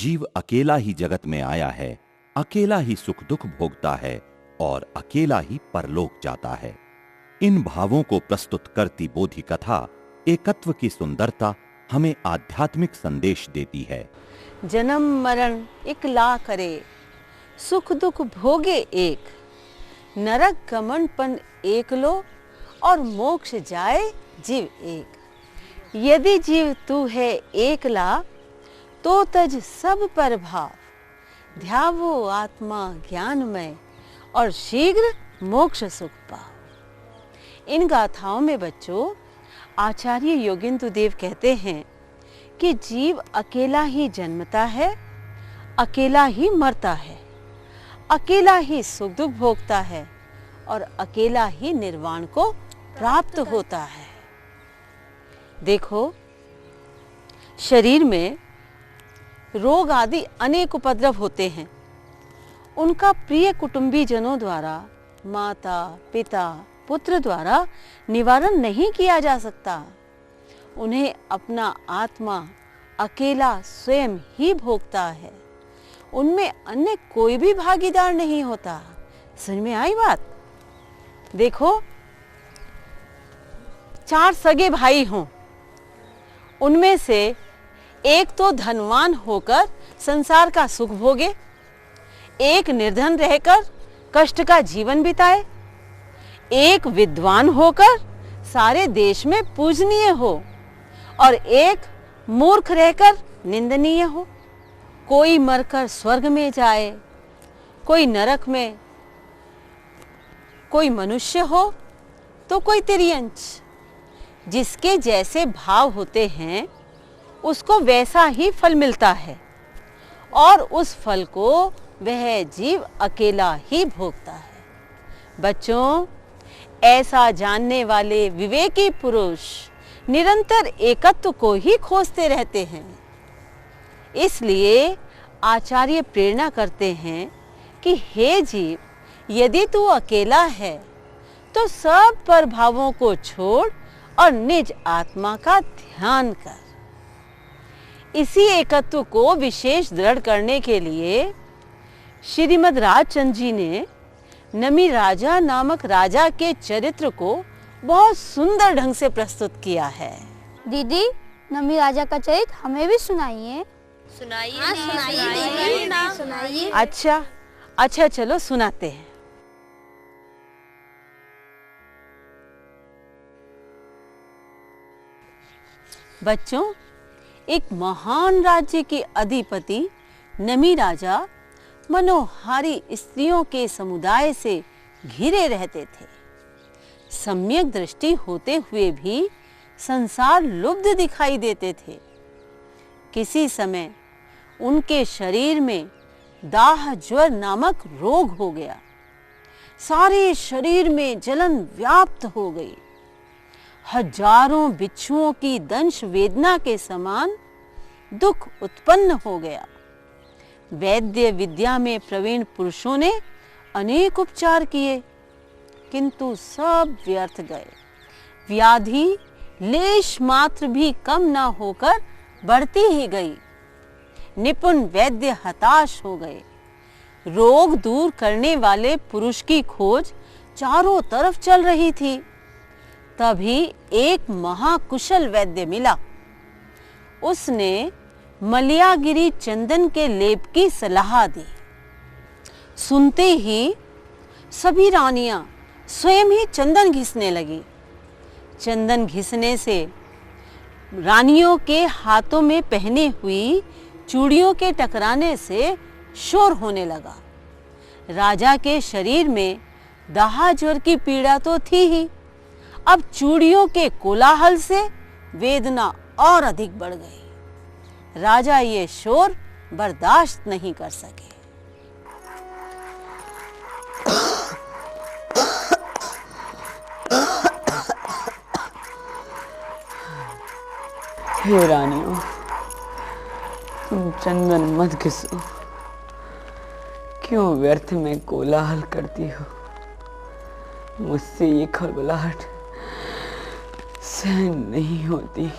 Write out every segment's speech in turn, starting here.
जीव अकेला ही जगत में आया है, अकेला ही सुख दुख भोगता है और अकेला ही परलोक जाता है। इन भावों को प्रस्तुत करती बोधि कथा एकत्व की सुंदरता हमें आध्यात्मिक संदेश देती है। जन्म मरण इकला करे, सुख दुख भोगे एक, नरक गमनपन एक लो और मोक्ष जाए जीव एक। यदि जीव तू है एकला, तो तज सब पर भाव, ध्यावो आत्मा ज्ञानमय और शीघ्र मोक्ष सुख पाओ। इन गाथाओं में बच्चों आचार्य योगेंद्र देव कहते हैं कि जीव अकेला ही जन्मता है, अकेला ही मरता है, अकेला ही सुख दुख भोगता है और अकेला ही निर्वाण को प्राप्त होता है। देखो, शरीर में रोग आदि अनेक उपद्रव होते हैं। उनका प्रिय कुटुंबीजनों द्वारा, माता पिता पुत्र द्वारा निवारण नहीं किया जा सकता। उन्हें अपना आत्मा अकेला स्वयं ही भोगता है, उनमें अन्य कोई भी भागीदार नहीं होता। समझ में आई बात? देखो, 4 सगे भाई हों, उनमें से एक तो धनवान होकर संसार का सुख भोगे, एक निर्धन रहकर कष्ट का जीवन बिताए, एक विद्वान होकर सारे देश में पूजनीय हो और एक मूर्ख रहकर निंदनीय हो। कोई मरकर स्वर्ग में जाए, कोई नरक में, कोई मनुष्य हो तो कोई तिर्यंच। जिसके जैसे भाव होते हैं उसको वैसा ही फल मिलता है और उस फल को वह जीव अकेला ही भोगता है। बच्चों, ऐसा जानने वाले विवेकी पुरुष निरंतर एकत्व को ही खोजते रहते हैं। इसलिए आचार्य प्रेरणा करते हैं कि हे जीव, यदि तू अकेला है तो सब प्रभावों को छोड़ और निज आत्मा का ध्यान कर। इसी एकत्व को विशेष दृढ़ करने के लिए श्रीमद् राजचंद्र जी ने नमी राजा नामक राजा के चरित्र को बहुत सुंदर ढंग से प्रस्तुत किया है। दीदी, नमी राजा का चरित्र हमें भी सुनाइए। सुनाइए। अच्छा चलो सुनाते हैं। बच्चों, एक महान राज्य के अधिपति नमी राजा मनोहारी स्त्रियों के समुदाय से घिरे रहते थे। सम्यक दृष्टि होते हुए भी संसार लुब्ध दिखाई देते थे। किसी समय उनके शरीर में दाह ज्वर नामक रोग हो गया। सारे शरीर में जलन व्याप्त हो गई। हजारों बिच्छुओं की दंश वेदना के समान दुख उत्पन्न हो गया। वैद्य विद्या में प्रवीण पुरुषों ने अनेक उपचार किए, किंतु सब व्यर्थ गए। व्याधि लेश मात्र भी कम न होकर बढ़ती ही गई। निपुण वैद्य हताश हो गए। रोग दूर करने वाले पुरुष की खोज चारों तरफ चल रही थी। तभी एक महाकुशल वैद्य मिला। उसने मलयागिरी चंदन के लेप की सलाह दी। सुनते ही सभी रानियां स्वयं ही चंदन घिसने लगी। चंदन घिसने से रानियों के हाथों में पहने हुई चूड़ियों के टकराने से शोर होने लगा। राजा के शरीर में दाह ज्वर की पीड़ा तो थी ही, अब चूड़ियों के कोलाहल से वेदना और अधिक बढ़ गई। राजा ये शोर बर्दाश्त नहीं कर सके। हे रानियों, तुम चंदन मत घिसो। क्यों व्यर्थ में कोलाहल करती हो? मुझसे ये खलबलाहट सहन नहीं होती।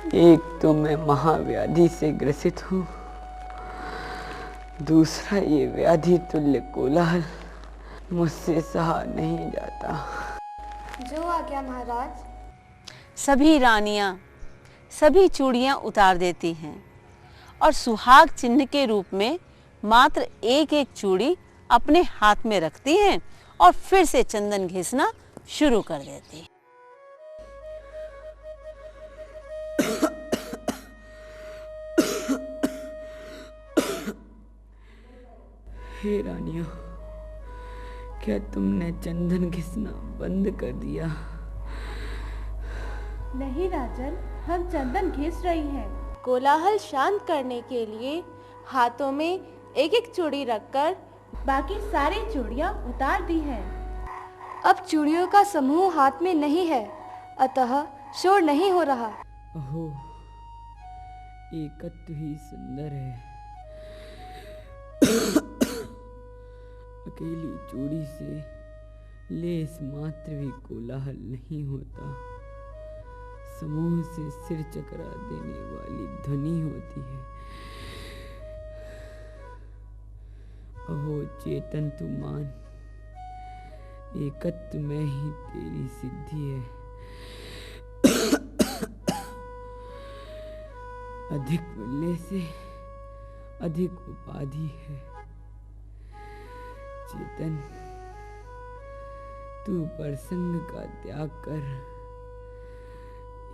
एक तो मैं महाव्याधि से ग्रसित हूँ, दूसरा ये व्याधि तुल्य कोलाहल मुझसे सहा नहीं जाता। जो आज्ञा महाराज। सभी रानियां सभी चूड़ियां उतार देती हैं और सुहाग चिन्ह के रूप में मात्र एक एक चूड़ी अपने हाथ में रखती हैं और फिर से चंदन घिसना शुरू कर देती हैं। हे रानियों, क्या तुमने चंदन घिसना बंद कर दिया? नहीं राजन, हम चंदन घिस रही हैं। कोलाहल शांत करने के लिए हाथों में एक एक चूड़ी रखकर बाकी सारी चूड़ियां उतार दी हैं। अब चूड़ियों का समूह हाथ में नहीं है, अतः शोर नहीं हो रहा। ओहो, एकत्व ही सुंदर है। अकेली चूड़ी से लेस मात्र भी कोलाहल नहीं होता, समूह से सिर चकरा देने वाली ध्वनि होती है। अहो चेतन तू मान, एकत्व में ही तेरी सिद्धि है। अधिक मिलने से अधिक उपाधि है। चेतन, तू परसंग का त्याग कर,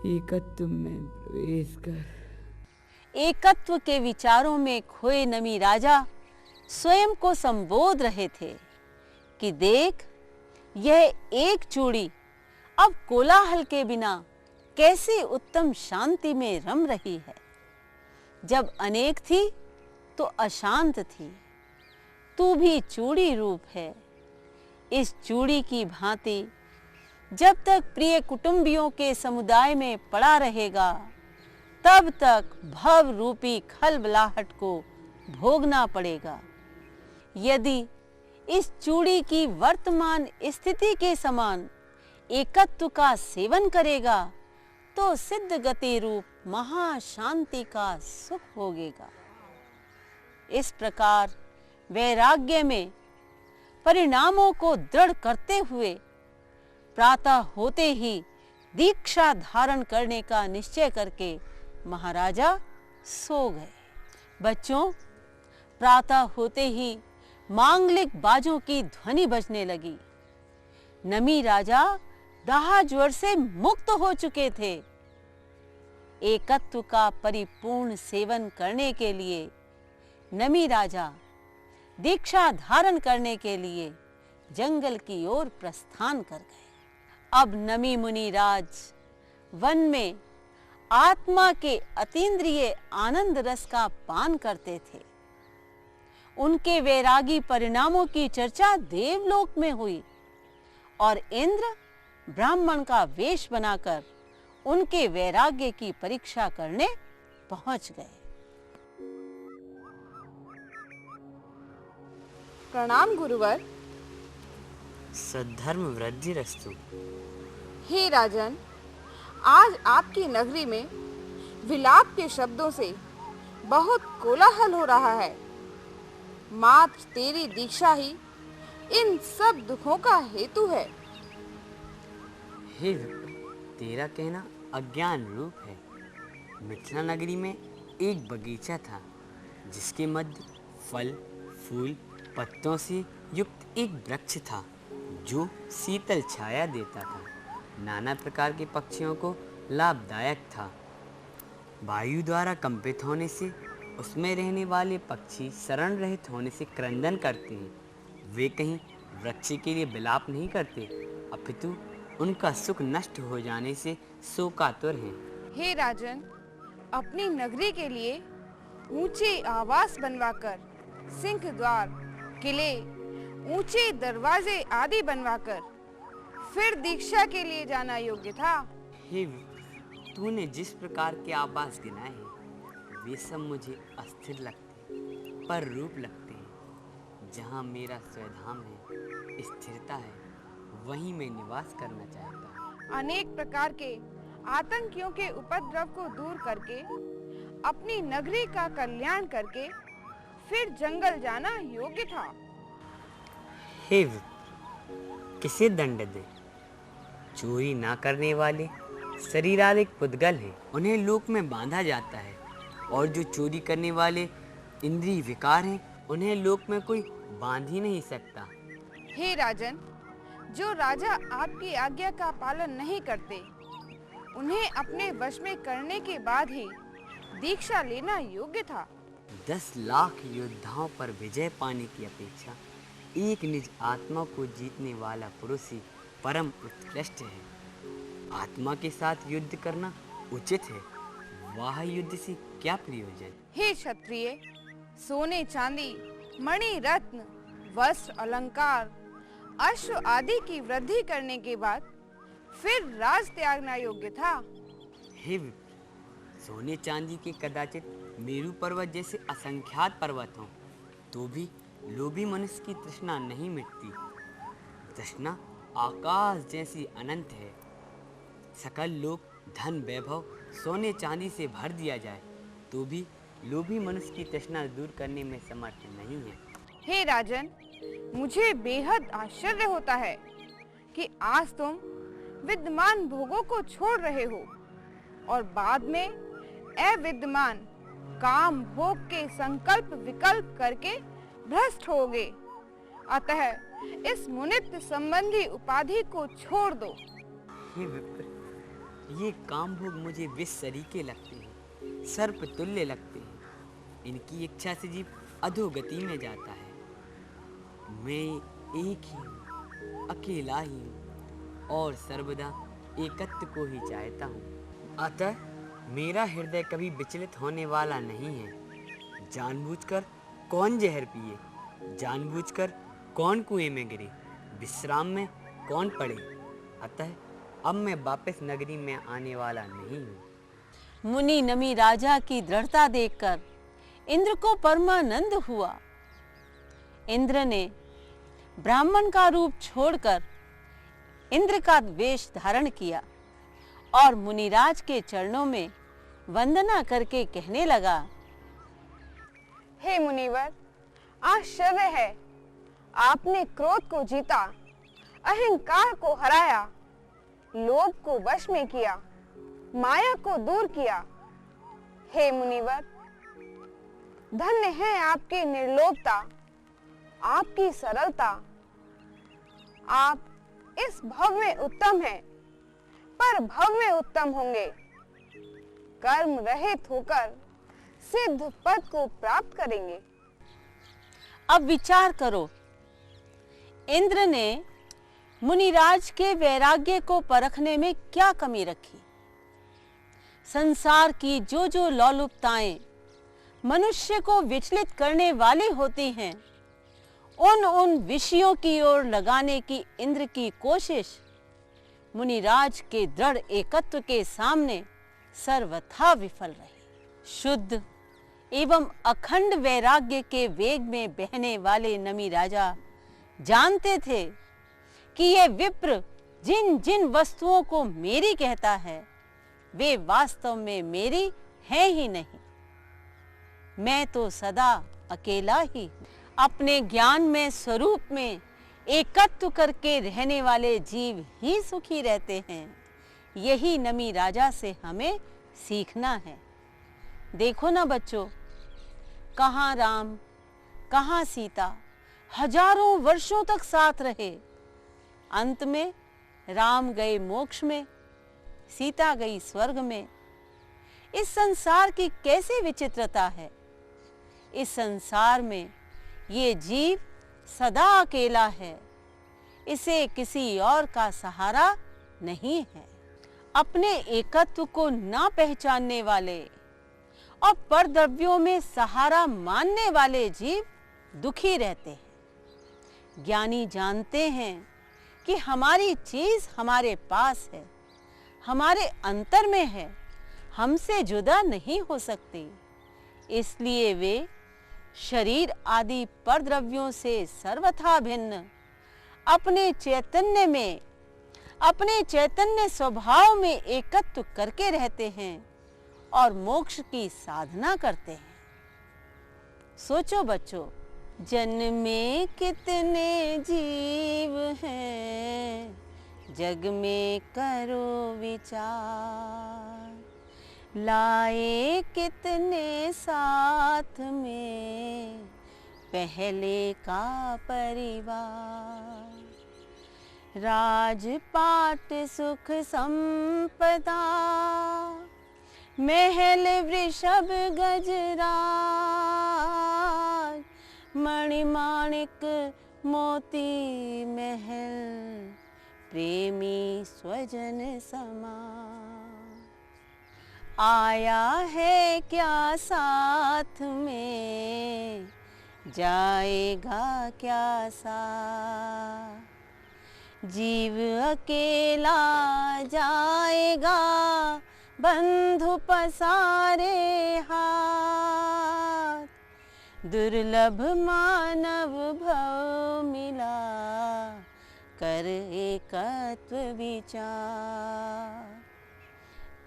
एकत्व में प्रवेश कर। एकत्व के विचारों में खोए नमी राजा स्वयं को संबोध रहे थे कि देख, यह एक चूड़ी अब कोलाहल के बिना कैसी उत्तम शांति में रम रही है। जब अनेक थी तो अशांत थी, तू भी चूड़ी रूप है। इस चूड़ी की भांति जब तक प्रिय कुटुंबियों के समुदाय में पड़ा रहेगा, तब तक भव रूपी खलबलाहट को भोगना पड़ेगा। यदि इस चूड़ी की वर्तमान स्थिति के समान एकत्व का सेवन करेगा तो सिद्ध गति रूप महाशांति का सुख भोगेगा। इस प्रकार वैराग्य में परिणामों को दृढ़ करते हुए प्रातः होते ही दीक्षा धारण करने का निश्चय करके महाराजा सो गए। बच्चों, प्रातः होते ही मांगलिक बाजों की ध्वनि बजने लगी। नमी राजा दाह ज्वर से मुक्त हो चुके थे। एकत्व का परिपूर्ण सेवन करने के लिए नमी राजा दीक्षा धारण करने के लिए जंगल की ओर प्रस्थान कर गए। अब नमी मुनि राज वन में आत्मा के अतीन्द्रिय आनंद रस का पान करते थे। उनके वैरागी परिणामों की चर्चा देवलोक में हुई और इंद्र ब्राह्मण का वेश बनाकर उनके वैराग्य की परीक्षा करने पहुंच गए। प्रणाम गुरुवर। सद्धर्म वृद्धि रस्तु। हे राजन, आज आपकी नगरी में विलाप के शब्दों से बहुत कोलाहल हो रहा है। मात्र तेरी दीक्षा ही इन सब दुखों का हेतु है। हे विप्र, तेरा कहना अज्ञान रूप है। मिथिला नगरी में एक बगीचा था जिसके मध्य फल, फूल, पत्तों से युक्त एक वृक्ष था जो शीतल छाया देता था। नाना प्रकार के पक्षियों को लाभदायक था। वायु द्वारा कंपित होने से उसमें रहने वाले पक्षी शरण रहित होने से क्रंदन करते हैं। वे कहीं वृक्ष के लिए विलाप नहीं करते, अपितु उनका सुख नष्ट हो जाने से शोकातुर हैं। हे राजन, अपनी नगरी के लिए ऊंचे आवास बनवाकर, सिंह द्वार, किले, ऊंचे दरवाजे आदि बनवाकर फिर दीक्षा के लिए जाना योग्य था। हे तूने जिस प्रकार के आवास गिनाए हैं वे सब मुझे अस्थिर लगते, पर रूप लगते हैं। जहाँ मेरा स्वधाम है, स्थिरता है, वहीं मैं निवास करना चाहता हूँ। अनेक प्रकार के आतंकियों के उपद्रव को दूर करके अपनी नगरी का कल्याण करके फिर जंगल जाना योग्य था। हे किसे दंड दे? चोरी ना करने वाले शरीरालिक पुद्गल हैं, उन्हें लोक में बांधा जाता है, और जो चोरी करने वाले इंद्रिय विकार हैं, उन्हें लोक में कोई बांध ही नहीं सकता। हे राजन, जो राजा आपकी आज्ञा का पालन नहीं करते, उन्हें अपने वश में करने के बाद ही दीक्षा लेना योग्य था। 10 लाख योद्धाओं पर विजय पाने की अपेक्षा एक निज आत्मा को जीतने वाला पुरुष ही परम उत्कृष्ट है। आत्मा के साथ युद्ध करना उचित है, वाह युद्ध से क्या प्रयोजन? हे क्षत्रिय, सोने चांदी, मणि रत्न, वस्त्र अलंकार, अश्व आदि की वृद्धि करने के बाद फिर राज त्यागना योग्य था। हे विप्र, सोने चांदी के कदाचित मेरु पर्वत जैसे असंख्यात पर्वत हों, तो भी लोभी मनुष्य की तृष्णा नहीं मिटती। तृष्णा आकाश जैसी अनंत है। सकल लोक धन वैभव सोने चांदी से भर दिया जाए, तो भी लोभी मनुष्य की तृष्णा दूर करने में समर्थ नहीं है। हे राजन, मुझे बेहद आश्चर्य होता है कि आज तुम विद्यमान भोगों को छोड़ रहे हो और बाद में अविद्यमान काम भोग के संकल्प विकल्प करके भ्रष्ट होगे। अतः इस मुनित संबंधी उपाधि को छोड़ दो। हे विप्र, ये काम भोग मुझे विष सरीके लगते हैं, सर्प तुल्य लगते हैं। इनकी इच्छा से जीव अधोगति में जाता है। मैं एक ही हूँ, अकेला ही हूँ, और सर्वदा एकत्व को ही चाहता हूँ। अतः मेरा हृदय कभी विचलित होने वाला नहीं है। जानबूझकर कौन जहर पिए, जानबूझकर कौन कुएं में गिरे, विश्राम में कौन पड़े। अतः अब मैं वापस नगरी में आने वाला नहीं हूँ। मुनि नमी राजा की दृढ़ता देखकर इंद्र को परमानंद हुआ। इंद्र ने ब्राह्मण का रूप छोड़कर इंद्र का वेश धारण किया और मुनिराज के चरणों में वंदना करके कहने लगा, हे मुनिवर, आश्चर्य है, आपने क्रोध को जीता, अहंकार को हराया, लोभ को वश में किया, माया को दूर किया। हे मुनिवर, धन्य है आपकी निर्लोभता, आपकी सरलता। आप इस भव में उत्तम हैं, पर भव में उत्तम होंगे। कर्म रहित होकर सिद्ध पद को प्राप्त करेंगे। अब विचार करो, इंद्र ने मुनिराज के वैराग्य को परखने में क्या कमी रखी? संसार की जो जो लोलुपताएं मनुष्य को विचलित करने वाली होती हैं, उन विषयों की ओर लगाने की इंद्र की कोशिश मुनिराज के दृढ़ एकत्व के सामने सर्वथा विफल रही। शुद्ध एवं अखंड वैराग्य के वेग में बहने वाले नमी राजा जानते थे कि यह विप्र जिन जिन वस्तुओं को मेरी कहता है, वे वास्तव में मेरी है ही नहीं। मैं तो सदा अकेला ही हूँ। अपने ज्ञान में स्वरूप में एकत्व करके रहने वाले जीव ही सुखी रहते हैं। यही नमी राजा से हमें सीखना है। देखो ना बच्चों, कहाँ राम कहाँ सीता हजारों वर्षों तक साथ रहे। अंत में राम गए मोक्ष में, सीता गई स्वर्ग में। इस संसार की कैसी विचित्रता है। इस संसार में ये जीव सदा अकेला है, इसे किसी और का सहारा नहीं है। अपने एकत्व को ना पहचानने वाले और परद्रव्यों में सहारा मानने वाले जीव दुखी रहते हैं। ज्ञानी जानते हैं कि हमारी चीज हमारे पास है, हमारे अंतर में है, हमसे जुदा नहीं हो सकती। इसलिए वे शरीर आदि परद्रव्यों से सर्वथा भिन्न अपने चैतन्य में अपने चैतन्य स्वभाव में एकत्व करके रहते हैं और मोक्ष की साधना करते हैं। सोचो बच्चों, जन्म में कितने जीव हैं, जग में करो विचार, लाए कितने साथ में पहले का परिवार, राजपाट सुख संपदा, महल वृषभ गजराज, मणिमाणिक मोती महल, प्रेमी स्वजन समान, आया है क्या साथ में, जाएगा क्या साथ, जीव अकेला जाएगा, बंधु पसारे हाथ, दुर्लभ मानव भव मिला, कर एकत्व विचार,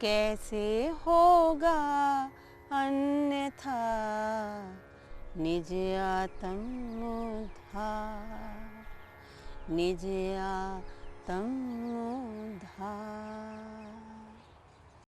कैसे होगा अन्यथा, निज आत्म उद्धार, निज आत्म उद्धार।